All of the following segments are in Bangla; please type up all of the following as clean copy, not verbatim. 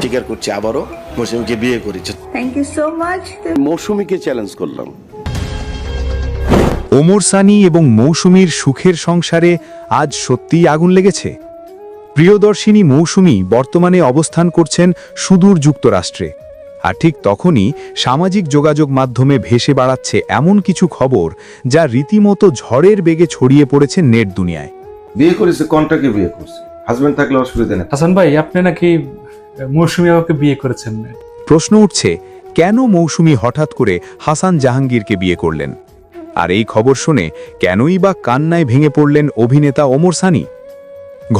স্বীকার করছি, আবারও মৌসুমীকে বিয়ে করেছে। Thank you so much. মৌসুমীকে চ্যালেঞ্জ করলাম। ওমর সানি এবং মৌসুমীর সুখের সংসারে আজ সত্যিই আগুন লেগেছে। প্রিয়দর্শিনী মৌসুমী বর্তমানে অবস্থান করছেন সুদূর যুক্তরাষ্ট্রে। আর ঠিক তখনই সামাজিক যোগাযোগ মাধ্যমে ভেসে বেড়াচ্ছে এমন কিছু খবর যা রীতিমতো ঝড়ের বেগে ছড়িয়ে পড়েছে নেট দুনিয়ায়। বিয়ে করেছে, কন্ট্রাক্টে বিয়ে করছে, হাজবেন্ড থাকলে অসুবিধা নেই। হাসান ভাই, আপনি নাকি মৌসুমী আমাকে বিয়ে করেছেন? প্রশ্ন উঠছে, কেন মৌসুমী হঠাৎ করে হাসান জাহাঙ্গীরকে বিয়ে করলেন? আর এই খবর শুনে কেনই বা কান্নায় ভেঙে পড়লেন অভিনেতা ওমর সানি?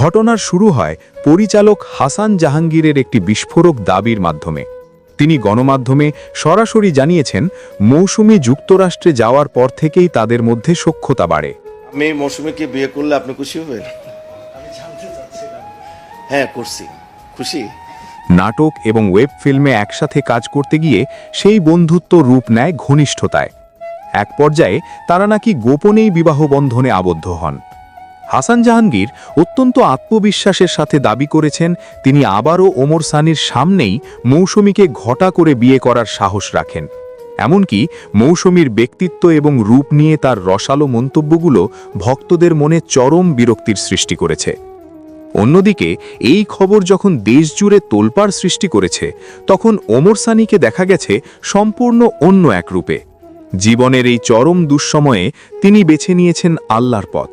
ঘটনার শুরু হয় পরিচালক হাসান জাহাঙ্গীরের একটি বিস্ফোরক দাবির মাধ্যমে। তিনি গণমাধ্যমে সরাসরি জানিয়েছেন, মৌসুমী যুক্তরাষ্ট্রে যাওয়ার পর থেকেই তাদের মধ্যে সখ্যতা বাড়ে। আমি মৌসুমীকে বিয়ে করলে আপনি খুশি হবেন? হ্যাঁ করছি, খুশি। নাটক এবং ওয়েব ফিল্মে একসাথে কাজ করতে গিয়ে সেই বন্ধুত্ব রূপ নেয় ঘনিষ্ঠতায়। এক পর্যায়ে তারা নাকি গোপনেই বিবাহ বন্ধনে আবদ্ধ হন। হাসান জাহাঙ্গীর অত্যন্ত আত্মবিশ্বাসের সাথে দাবি করেছেন, তিনি আবারও ওমর সানির সামনেই মৌসুমীকে ঘটা করে বিয়ে করার সাহস রাখেন। এমনকি মৌসুমীর ব্যক্তিত্ব এবং রূপ নিয়ে তার রসালো মন্তব্যগুলো ভক্তদের মনে চরম বিরক্তির সৃষ্টি করেছে। অন্যদিকে এই খবর যখন দেশজুড়ে তোলপাড় সৃষ্টি করেছে, তখন ওমর সানিকে দেখা গেছে সম্পূর্ণ অন্য এক রূপে। জীবনের এই চরম দুঃসময়ে তিনি বেছে নিয়েছেন আল্লাহর পথ।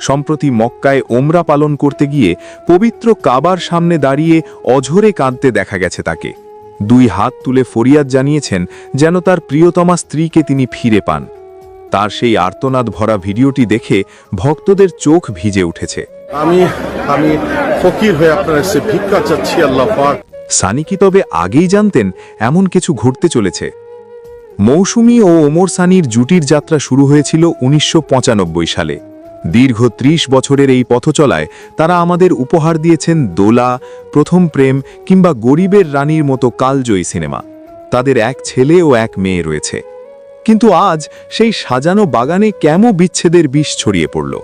সম্প্রতি মক্কায় ওমরা পালন করতে গিয়ে পবিত্র কাবার সামনে দাঁড়িয়ে অঝরে কাঁদতে দেখা গেছে তাকে। দুই হাত তুলে ফরিয়াদ জানিয়েছেন যেন তার প্রিয়তমা স্ত্রীকে তিনি ফিরে পান। তার সেই আর্তনাদ ভরা ভিডিওটি দেখে ভক্তদের চোখ ভিজে উঠেছে। আমি ফকির হয়ে আপনার কাছে ভিক্ষা চাচ্ছি আল্লাহ পাক। সানি কি তবে আগেই জানতেন এমন কিছু ঘটতে চলেছে? মৌসুমী ও ওমর সানির জুটির যাত্রা শুরু হয়েছিল 1995 সালে। দীর্ঘ 30 বছরের এই পথচলায় তারা আমাদের উপহার দিয়েছেন দোলা, প্রথম প্রেম কিংবা গরিবের রানীর মতো কালজয়ী সিনেমা। তাদের এক ছেলে ও এক মেয়ে রয়েছে। কিন্তু আজ সেই সাজানো বাগানে কেমন বিচ্ছেদের বিষ ছড়িয়ে পড়ল?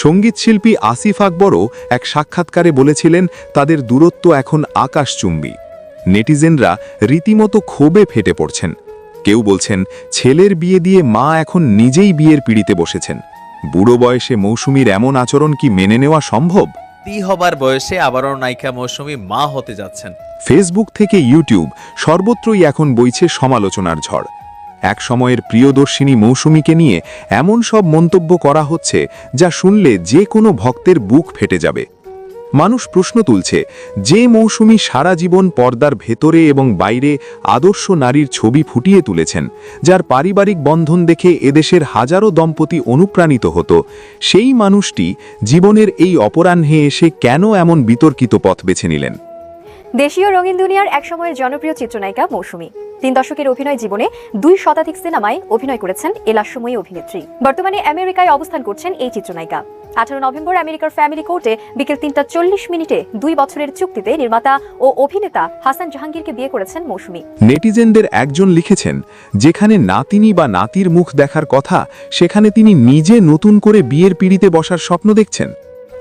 সঙ্গীতশিল্পী আসিফ আকবরও এক সাক্ষাৎকারে বলেছিলেন, তাদের দূরত্ব এখন আকাশচুম্বী। নেটিজেনরা রীতিমতো ক্ষোভে ফেটে পড়ছেন। কেউ বলছেন, ছেলের বিয়ে দিয়ে মা এখন নিজেই বিয়ের পিঁড়িতে বসেছেন। বুড়ো বয়সে মৌসুমীর এমন আচরণ কি মেনে নেওয়া সম্ভব? হবার বয়সে আবারও নায়িকা মৌসুমী মা হতে যাচ্ছেন। ফেসবুক থেকে ইউটিউব সর্বত্রই এখন বইছে সমালোচনার ঝড়। এক সময়ের প্রিয়দর্শিনী মৌসুমীকে নিয়ে এমন সব মন্তব্য করা হচ্ছে যা শুনলে যে কোনো ভক্তের বুক ফেটে যাবে। মানুষ প্রশ্ন তুলছে, যে মৌসুমী সারা জীবন পর্দার ভেতরে এবং বাইরে আদর্শ নারীর ছবি ফুটিয়ে তুলেছেন, যার পারিবারিক বন্ধন দেখে এদেশের হাজারো দম্পতি অনুপ্রাণিত হতো, সেই মানুষটি জীবনের এই অপরাহ্নে এসে কেন এমন বিতর্কিত পথ বেছে নিলেন? দেশীয় রঙিন দুনিয়ার একসময়ের জনপ্রিয় চিত্রনায়িকা মৌসুমী 3 দশকের অভিনয় জীবনে 2 শতাধিক সিনেমায় অভিনয় করেছেন এলাসময়ী অভিনেত্রী। বর্তমানে আমেরিকায় অবস্থান করছেন এই চিত্রনায়িকা। 18 নভেম্বর আমেরিকার ফ্যামিলি কোর্টে বিকেল 3:40 2 বছরের চুক্তিতে নির্মাতা ও অভিনেতা হাসান জাহাঙ্গীরকে বিয়ে করেছেন মৌসুমী। নেটিজেনদের একজন লিখেছেন, যেখানে নাতিনি বা নাতির মুখ দেখার কথা, সেখানে তিনি নিজে নতুন করে বিয়ের পিঁড়িতে বসার স্বপ্ন দেখছেন।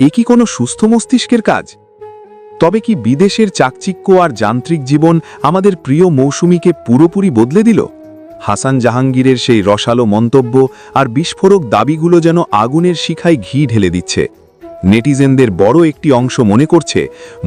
এ কি কোনো সুস্থ মস্তিষ্কের কাজ? তবে কি বিদেশের চাকচিক্য আর যান্ত্রিক জীবন আমাদের প্রিয় মৌসুমীকে পুরোপুরি বদলে দিল? হাসান জাহাঙ্গীরের সেই রসালো মন্তব্য আর বিস্ফোরক দাবিগুলো যেন আগুনের শিখায় ঘি ঢেলে দিচ্ছে। নেটিজেনদের বড় একটি অংশ মনে করছে,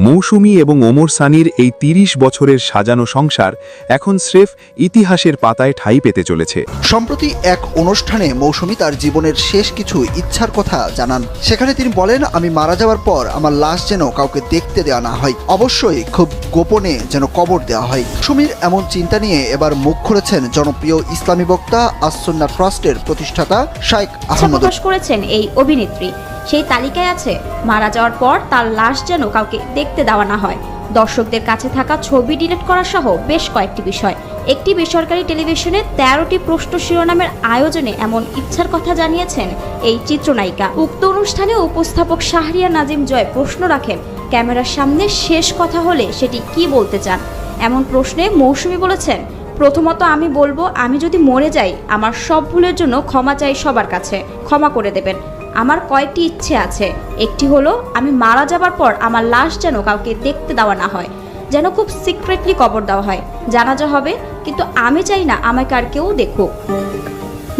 মৌসুমী এবং ওমর সানির এই 30 বছরের সাজানো সংসার এখন স্রেফ ইতিহাসের পাতায় ঠাঁই পেতে চলেছে। সম্প্রতি এক অনুষ্ঠানে মৌসুমী তার জীবনের শেষ কিছু ইচ্ছার কথা জানান। সেখানে তিনি বলেন, আমি মারা যাওয়ার পর আমার লাশ যেন কাউকে দেখতে দেওয়া না হয়, অবশ্যই খুব গোপনে যেন কবর দেওয়া হয়। মৌসুমীর এমন চিন্তা নিয়ে এবার মুখ খুলেছেন জনপ্রিয় ইসলামী বক্তা আস-সুন্নাহ ট্রাস্টের প্রতিষ্ঠাতা শাইখ আহমদ। প্রকাশ করেছেন এই অভিনেত্রী। সেই তালিকায় আছে মারা যাওয়ার পর তার লাশ যেন কাউকে দেখতে দেওয়া না হয়, দর্শকদের কাছে থাকা ছবি ডিলিট করা সহ বেশ কয়েকটি বিষয়। একটি বেসরকারি টেলিভিশনে 13টি প্রশ্ন শিরোনামের আয়োজনে এমন ইচ্ছার কথা জানিয়েছেন এই চিত্রনায়িকা। উক্ত অনুষ্ঠানে উপস্থাপক শাহরিয়া নাজিম জয় প্রশ্ন রাখেন, ক্যামেরার সামনে শেষ কথা হলে সেটি কি বলতে চান? এমন প্রশ্নে মৌসুমী বলেছেন, প্রথমত আমি বলবো, আমি যদি মরে যাই আমার সব ভুলের জন্য ক্ষমা চাই সবার কাছে, ক্ষমা করে দেবেন। আমার কয়েকটি ইচ্ছে আছে। একটি হলো আমি মারা যাবার পর আমার লাশ যেন কাউকে দেখতে দেওয়া না হয়। যেন খুব সিক্রেটলি কবর দেওয়া হয়। জানাজা হবে, কিন্তু আমি চাই না আমাকে আর কেউ দেখুক।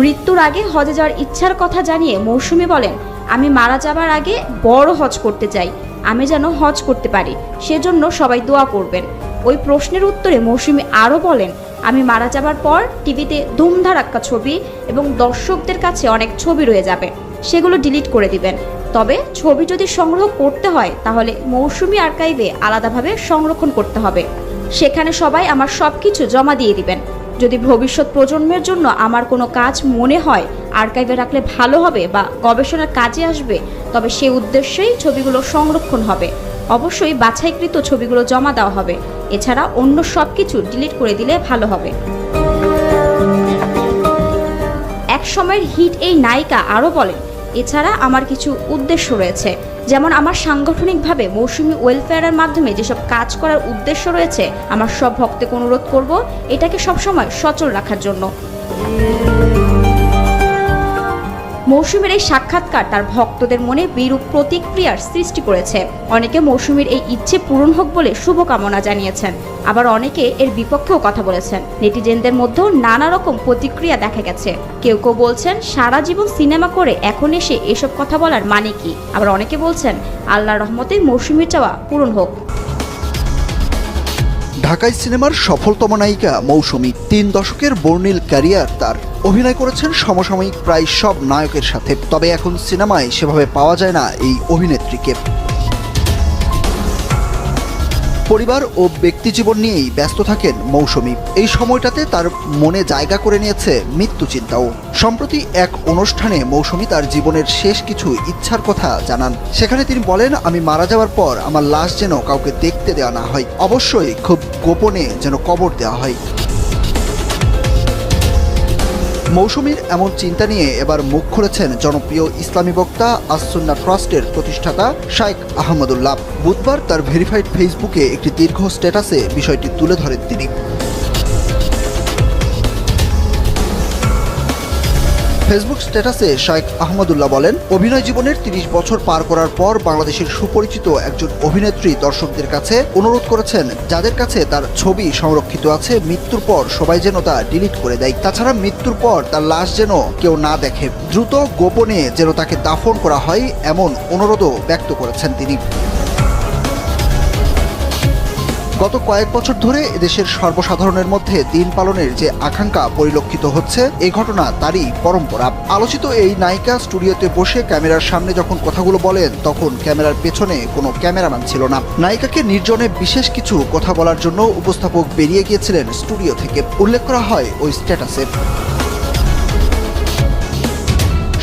মৃত্যুর আগে হজে যাওয়ার ইচ্ছার কথা জানিয়ে মৌসুমী বলেন, আমি মারা যাবার আগে বড় হজ করতে চাই, আমি যেন হজ করতে পারি, সেজন্য সবাই দোয়া করবেন। ওই প্রশ্নের উত্তরে মৌসুমী আরও বলেন, আমি মারা যাবার পর টিভিতে ধুমধারাক্কা ছবি এবং দর্শকদের কাছে অনেক ছবি রয়ে যাবে, সেগুলো ডিলিট করে দিবেন। তবে ছবি যদি সংগ্রহ করতে হয় তাহলে মৌসুমী আর্কাইভে আলাদাভাবে সংরক্ষণ করতে হবে। সেখানে সবাই আমার সব কিছু জমা দিয়ে দিবেন। যদি ভবিষ্যৎ প্রজন্মের জন্য আমার কোনো কাজ মনে হয় আর্কাইভে রাখলে ভালো হবে বা গবেষণার কাজে আসবে, তবে সেই উদ্দেশ্যেই ছবিগুলো সংরক্ষণ হবে। অবশ্যই বাছাইকৃত ছবিগুলো জমা দেওয়া হবে। এছাড়া অন্য সব কিছু ডিলিট করে দিলে ভালো হবে। এক সময়ের হিট এই নায়িকা আরও বলেন, এছাড়া আমার কিছু উদ্দেশ্য রয়েছে, যেমন আমার সাংগঠনিকভাবে মৌসুমী ওয়েলফেয়ারের মাধ্যমে যেসব কাজ করার উদ্দেশ্য রয়েছে, আমার সব ভক্তকে অনুরোধ করব এটাকে সবসময় সচল রাখার জন্য। মৌসুমীর এই সাক্ষাৎকার তার ভক্তদের মনে বিরূপ প্রতিক্রিয়ার সৃষ্টি করেছে। অনেকে মৌসুমীর এই ইচ্ছে পূরণ হোক বলে শুভকামনা জানিয়েছেন, আবার অনেকে এর বিপক্ষেও কথা বলেছেন। নেটিজেনদের মধ্যেও নানা রকম প্রতিক্রিয়া দেখা গেছে। কেউ কেউ বলছেন সারা জীবন সিনেমা করে এখন এসে এসব কথা বলার মানে কি, আবার অনেকে বলছেন আল্লাহর রহমতে মৌসুমীর চাওয়া পূরণ হোক। ঢাকাই সিনেমার সফলতম নায়িকা মৌসুমী, 3 দশকের বর্ণিল ক্যারিয়ার তার। অভিনয় করেছেন সমসাময়িক প্রায় সব নায়কের সাথে, তবে এখন সিনেমায় সেভাবে পাওয়া যায় না এই অভিনেত্রীকে। পরিবার ও ব্যক্তিজীবন নিয়েই ব্যস্ত থাকেন মৌসুমী। এই সময়টাতে তার মনে জায়গা করে নিয়েছে মৃত্যু চিন্তাও। সম্প্রতি এক অনুষ্ঠানে মৌসুমী তার জীবনের শেষ কিছু ইচ্ছার কথা জানান। সেখানে তিনি বলেন, আমি মারা যাওয়ার পর আমার লাশ যেন কাউকে দেখতে দেওয়া না হয়, অবশ্যই খুব গোপনে যেন কবর দেওয়া হয়। মৌসুমীর এমন চিন্তা নিয়ে এবার মুখ খুলেছেন জনপ্রিয় ইসলামী বক্তা আস-সুন্নাহ ট্রাস্টের প্রতিষ্ঠাতা শাইখ আহমদুল্লাহ। বুধবার তার ভেরিফাইড ফেসবুকে একটি দীর্ঘ স্ট্যাটাসে বিষয়টি তুলে ধরেন তিনি। ফেসবুক স্ট্যাটাসে শাইখ আহমদুল্লাহ বলেন, অভিনয় জীবনের 30 বছর পার করার পর বাংলাদেশের সুপরিচিত একজন অভিনেত্রী দর্শকদের কাছে অনুরোধ করেছেন, যাদের কাছে তার ছবি সংরক্ষিত আছে, মৃত্যুর পর সবাই যেন তা ডিলিট করে দেয়। তাছাড়া মৃত্যুর পর তার লাশ যেন কেউ না দেখে, দ্রুত গোপনে যেন তাকে দাফন করা হয়, এমন অনুরোধও ব্যক্ত করেছেন তিনি। গত কয়েক বছর ধরে এদেশের সর্বসাধারণের মধ্যে দিন পালনের যে আকাঙ্ক্ষা পরিলক্ষিত হচ্ছে, এই ঘটনা তারই পরম্পরা। আলোচিত এই নায়িকা স্টুডিওতে বসে ক্যামেরার সামনে যখন কথাগুলো বলেন, তখন ক্যামেরার পেছনে কোনো ক্যামেরাম্যান ছিল না। নায়িকাকে নির্জনে বিশেষ কিছু কথা বলার জন্য উপস্থাপক বেরিয়ে গিয়েছিলেন স্টুডিও থেকে, উল্লেখ করা হয় ওই স্ট্যাটাসে।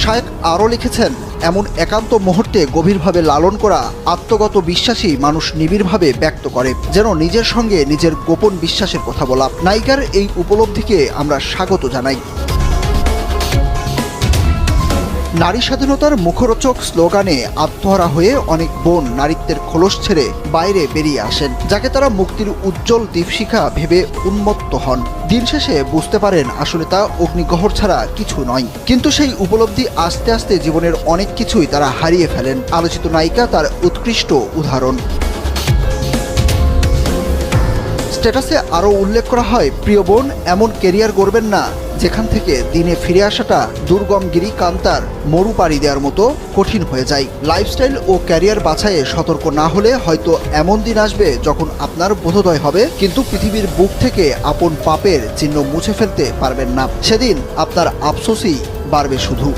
শায়েখ আরও লিখেছেন, এমন একান্ত মুহূর্তে গভীরভাবে লালন করা আত্মগত বিশ্বাসী মানুষ নিবিড়ভাবে ব্যক্ত করে, যেন নিজের সঙ্গে নিজের গোপন বিশ্বাসের কথা বলা। নায়িকার এই উপলব্ধিকে আমরা স্বাগত জানাই। নারী স্বাধীনতার মুখরোচক স্লোগানে আত্মহারা হয়ে অনেক বোন নারীত্বের খোলস ছেড়ে বাইরে বেরিয়ে আসেন, যাকে তারা মুক্তির উজ্জ্বল দীপশিখা ভেবে উন্মত্ত হন। দিন শেষে বুঝতে পারেন আসলে তা অগ্নিগহ্বর ছাড়া কিছু নয়, কিন্তু সেই উপলব্ধি আস্তে আস্তে জীবনের অনেক কিছুই তারা হারিয়ে ফেলেন। আলোচিত নায়িকা তার উৎকৃষ্ট উদাহরণ। স্ট্যাটাসে আরও উল্লেখ করা হয়, প্রিয় বোন, এমন কেরিয়ার গড়বেন না যেখান থেকে দিনে ফিরে আসাটা দুর্গম গিরি কান্তার মরু পাড়ি দেওয়ার মতো কঠিন হয়ে যায়। লাইফস্টাইল ও ক্যারিয়ার বাছাইয়ে সতর্ক না হলে হয়তো এমন দিন আসবে যখন আপনার বোধোদয় হবে, কিন্তু পৃথিবীর বুক থেকে আপন পাপের চিহ্ন মুছে ফেলতে পারবেন না। সেদিন আপনার আফসোসই বাড়বে শুধু।